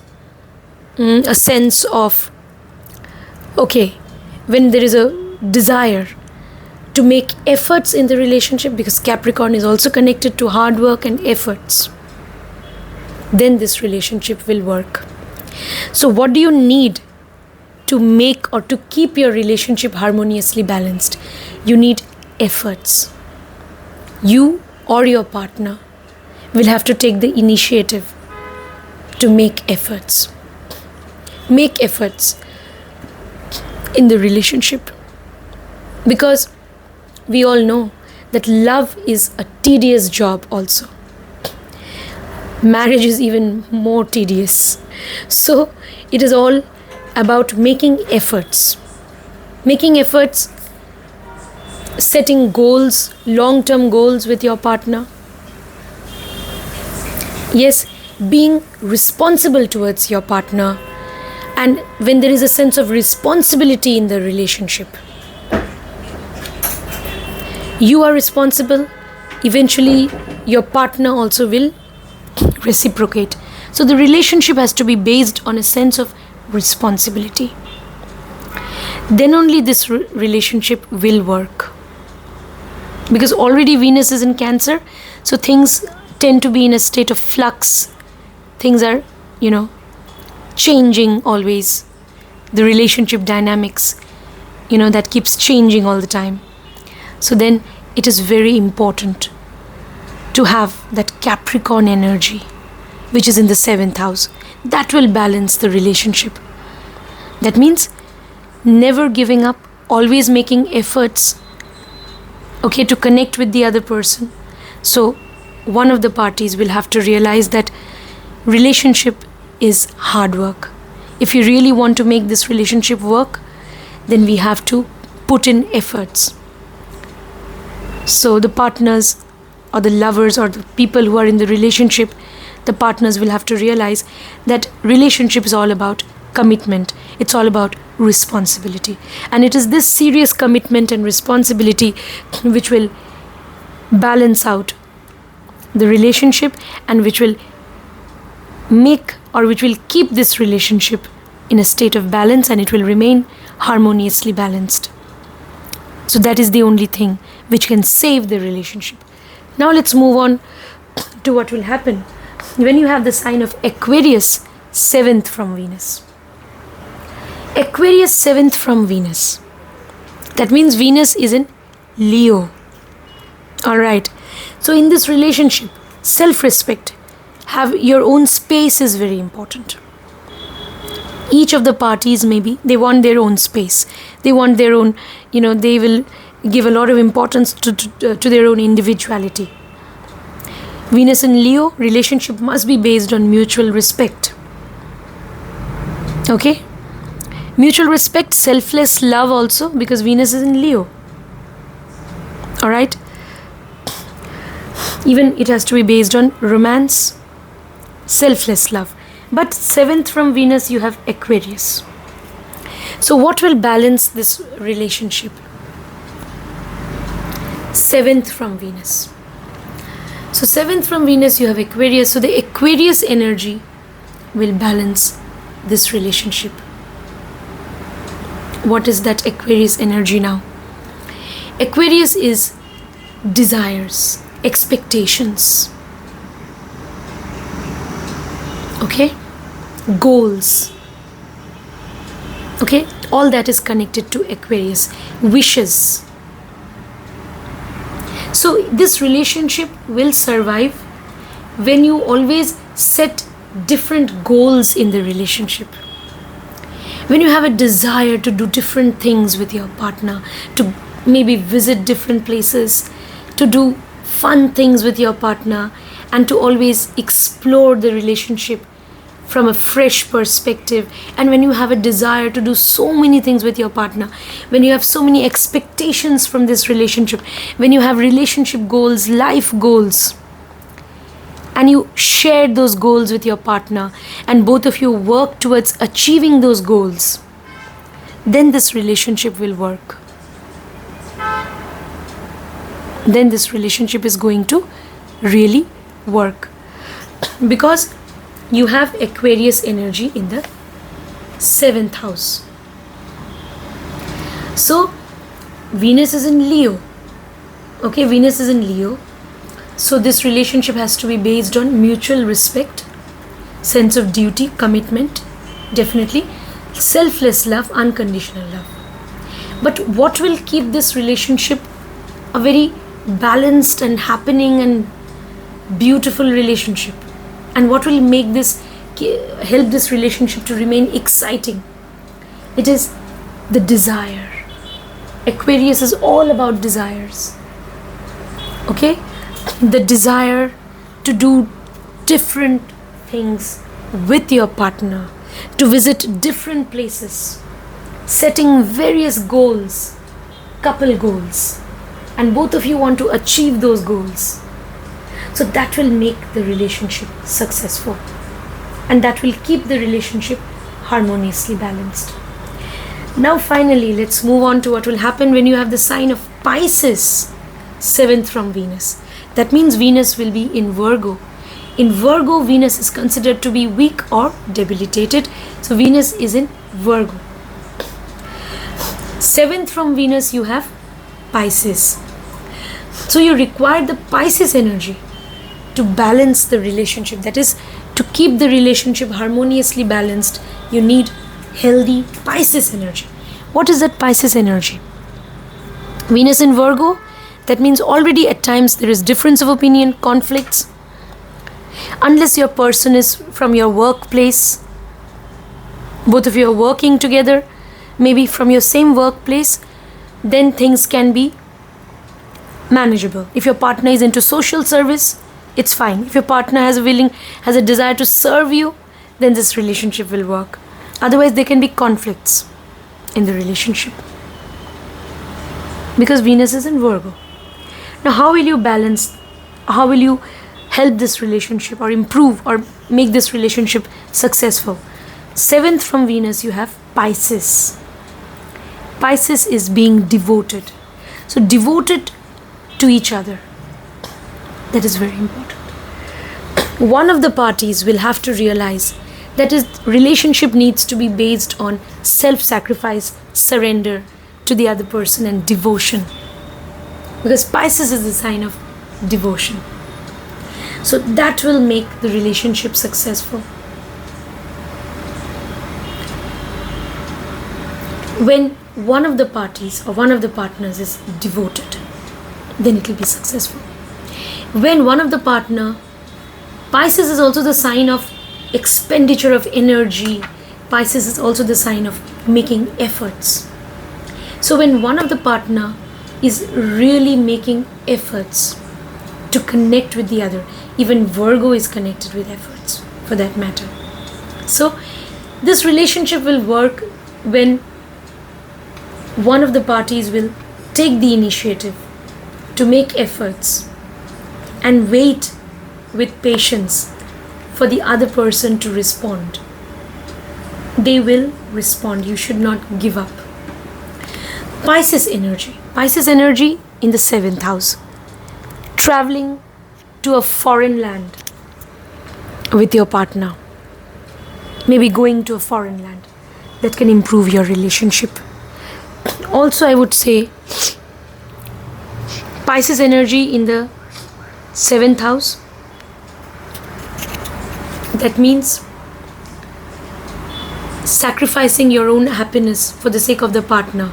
a sense of, when there is a desire to make efforts in the relationship, because Capricorn is also connected to hard work and efforts, then this relationship will work. So what do you need to make or to keep your relationship harmoniously balanced? You need efforts. You or your partner will have to take the initiative to make efforts. Make efforts in the relationship, because we all know that love is a tedious job also. Marriage is even more tedious. So it is all about making efforts. Making efforts, setting goals, long-term goals with your partner. Yes, being responsible towards your partner. And when there is a sense of responsibility in the relationship, you are responsible, eventually your partner also will reciprocate. So the relationship has to be based on a sense of responsibility. Then only this relationship will work. Because already Venus is in Cancer, so things tend to be in a state of flux. Things are, changing always. The relationship dynamics, that keeps changing all the time. So then it is very important to have that Capricorn energy, which is in the 7th house. That will balance the relationship. That means never giving up, always making efforts, to connect with the other person. So one of the parties will have to realize that relationship is hard work. If you really want to make this relationship work, then we have to put in efforts. So the partners or the lovers or the people who are in the relationship, the partners will have to realize that relationship is all about commitment. It's all about responsibility. And it is this serious commitment and responsibility which will balance out the relationship and which will make or which will keep this relationship in a state of balance, and it will remain harmoniously balanced. So that is the only thing which can save the relationship. Now let's move on to what will happen when you have the sign of Aquarius, 7th from Venus. Aquarius 7th from Venus. That means Venus is in Leo. Alright. So in this relationship, self-respect, have your own space is very important. Each of the parties, maybe they want their own space. They want their own, they will give a lot of importance to their own individuality. Venus in Leo, relationship must be based on mutual respect. Okay? Mutual respect, selfless love also, because Venus is in Leo. Alright? Even it has to be based on romance, selfless love. But 7th from Venus, you have Aquarius. So what will balance this relationship? 7th from Venus. So 7th from Venus, you have Aquarius. So the Aquarius energy will balance this relationship. What is that Aquarius energy now? Aquarius is desires, expectations. Okay? Goals. Okay? All that is connected to Aquarius. Wishes. So this relationship will survive when you always set different goals in the relationship. When you have a desire to do different things with your partner, to maybe visit different places, to do fun things with your partner, and to always explore the relationship from a fresh perspective, and when you have a desire to do so many things with your partner, when you have so many expectations from this relationship, when you have relationship goals, life goals, and you share those goals with your partner, and both of you work towards achieving those goals, then this relationship will work. Then this relationship is going to really work, because you have Aquarius energy in the 7th house. So Venus is in Leo. Okay, Venus is in Leo. So this relationship has to be based on mutual respect, sense of duty, commitment, definitely, selfless love, unconditional love. But what will keep this relationship a very balanced and happening and beautiful relationship, and what will make this, help this relationship to remain exciting? It is the desire. Aquarius is all about desires. Okay, the desire to do different things with your partner, to visit different places, setting various goals, couple goals, and both of you want to achieve those goals. So that will make the relationship successful, and that will keep the relationship harmoniously balanced. Now finally, let's move on to what will happen when you have the sign of Pisces, 7th from Venus. That means Venus will be in Virgo. In Virgo, Venus is considered to be weak or debilitated. So Venus is in Virgo. 7th from Venus, you have Pisces. So you require the Pisces energy to balance the relationship. That is, to keep the relationship harmoniously balanced, you need healthy Pisces energy. What is that Pisces energy? Venus in Virgo, that means already at times there is difference of opinion, conflicts. Unless your person is from your workplace, both of you are working together, maybe from your same workplace, then things can be manageable. If your partner is into social service, it's fine. If your partner has a desire to serve you, then this relationship will work. Otherwise, there can be conflicts in the relationship, because Venus is in Virgo. Now, how will you balance? How will you help this relationship or improve or make this relationship successful? 7th from Venus, you have Pisces. Pisces is being devoted. So devoted to each other. That is very important. One of the parties will have to realize that his relationship needs to be based on self-sacrifice, surrender to the other person, and devotion. Because Pisces is the sign of devotion. So that will make the relationship successful. When one of the parties or one of the partners is devoted, then it will be successful. When one of the partner, Pisces is also the sign of expenditure of energy. Pisces is also the sign of making efforts. So when one of the partner is really making efforts to connect with the other, even Virgo is connected with efforts for that matter. So this relationship will work when one of the parties will take the initiative to make efforts and wait with patience for the other person to respond. They will respond. You should not give up. Pisces energy. Pisces energy in the 7th house. Traveling to a foreign land with your partner. Maybe going to a foreign land. That can improve your relationship. Also, I would say Pisces energy in the 7th house. That means sacrificing your own happiness for the sake of the partner.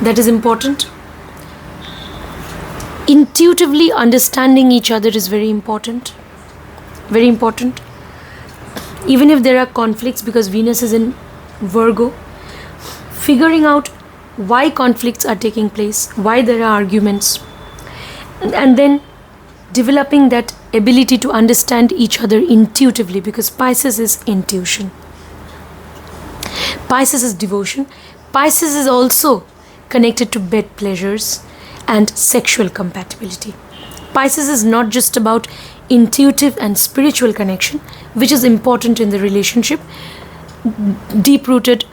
That is important. Intuitively understanding each other is very important. Very important. Even if there are conflicts, because Venus is in Virgo, figuring out why conflicts are taking place, why there are arguments, and then developing that ability to understand each other intuitively, because Pisces is intuition. Pisces is devotion. Pisces is also connected to bed pleasures and sexual compatibility. Pisces is not just about intuitive and spiritual connection, which is important in the relationship. Deep rooted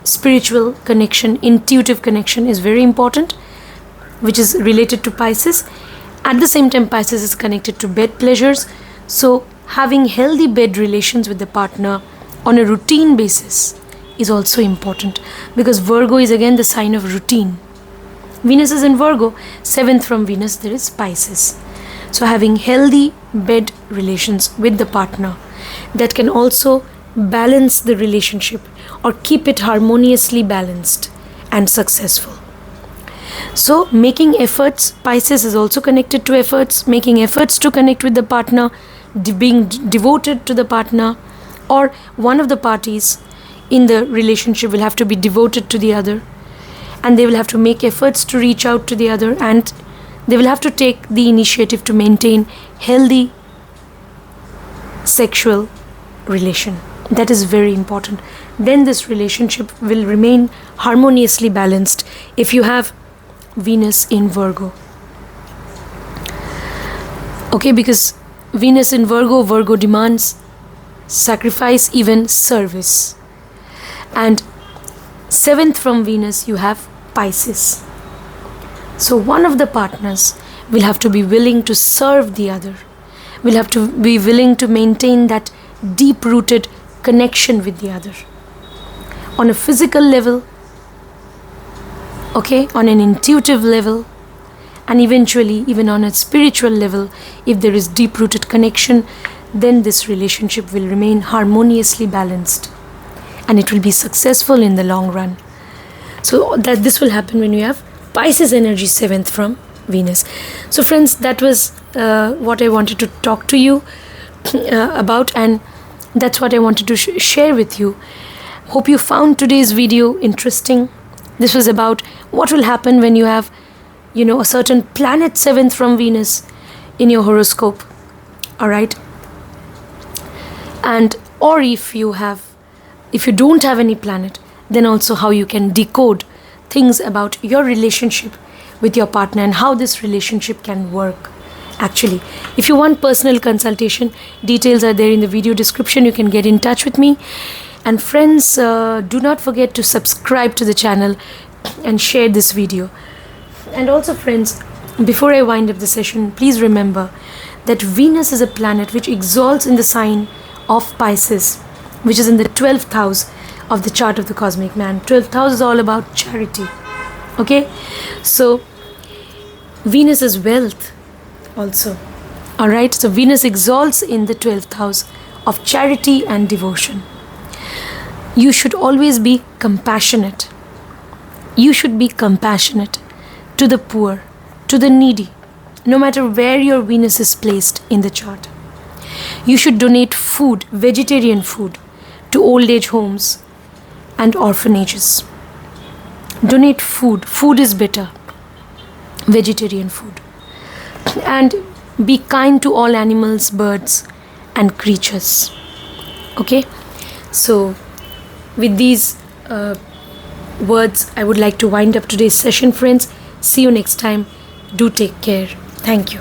spiritual connection, intuitive connection is very important, which is related to Pisces. At the same time, Pisces is connected to bed pleasures. So having healthy bed relations with the partner on a routine basis is also important, because Virgo is again the sign of routine. Venus is in Virgo, 7th from Venus there is Pisces. So having healthy bed relations with the partner that can also balance the relationship or keep it harmoniously balanced and successful. So making efforts, Pisces is also connected to efforts, making efforts to connect with the partner, being devoted to the partner, or one of the parties in the relationship will have to be devoted to the other, and they will have to make efforts to reach out to the other, and they will have to take the initiative to maintain healthy sexual relation. That is very important. Then this relationship will remain harmoniously balanced if you have Venus in Virgo. Okay, because Venus in Virgo, Virgo demands sacrifice, even service. And 7th from Venus you have Pisces. So one of the partners will have to be willing to serve the other, will have to be willing to maintain that deep-rooted connection with the other on a physical level, okay, on an intuitive level, and eventually even on a spiritual level. If there is deep-rooted connection, then this relationship will remain harmoniously balanced and it will be successful in the long run. So that this will happen when you have Pisces energy 7th from Venus. So friends, that was what I wanted to talk to you about, and that's what I wanted to share with you. Hope you found today's video interesting. This was about what will happen when you have, a certain planet 7th from Venus in your horoscope. Alright? And or if you don't have any planet, then also how you can decode things about your relationship with your partner and how this relationship can work. Actually, if you want personal consultation, details are there in the video description. You can get in touch with me. And friends, do not forget to subscribe to the channel and share this video. And also friends, before I wind up the session, please remember that Venus is a planet which exalts in the sign of Pisces, which is in the 12th house of the chart of the cosmic man. 12th house is all about charity. Okay, so Venus is wealth also. Alright, so Venus exalts in the 12th house of charity and devotion. You should always be compassionate. You should be compassionate to the poor, to the needy, no matter where your Venus is placed in the chart. You should donate food, vegetarian food, to old age homes and orphanages. Donate food. Food is better. Vegetarian food. And be kind to all animals, birds and creatures. Okay? So, with these words, I would like to wind up today's session, friends. See you next time. Do take care. Thank you.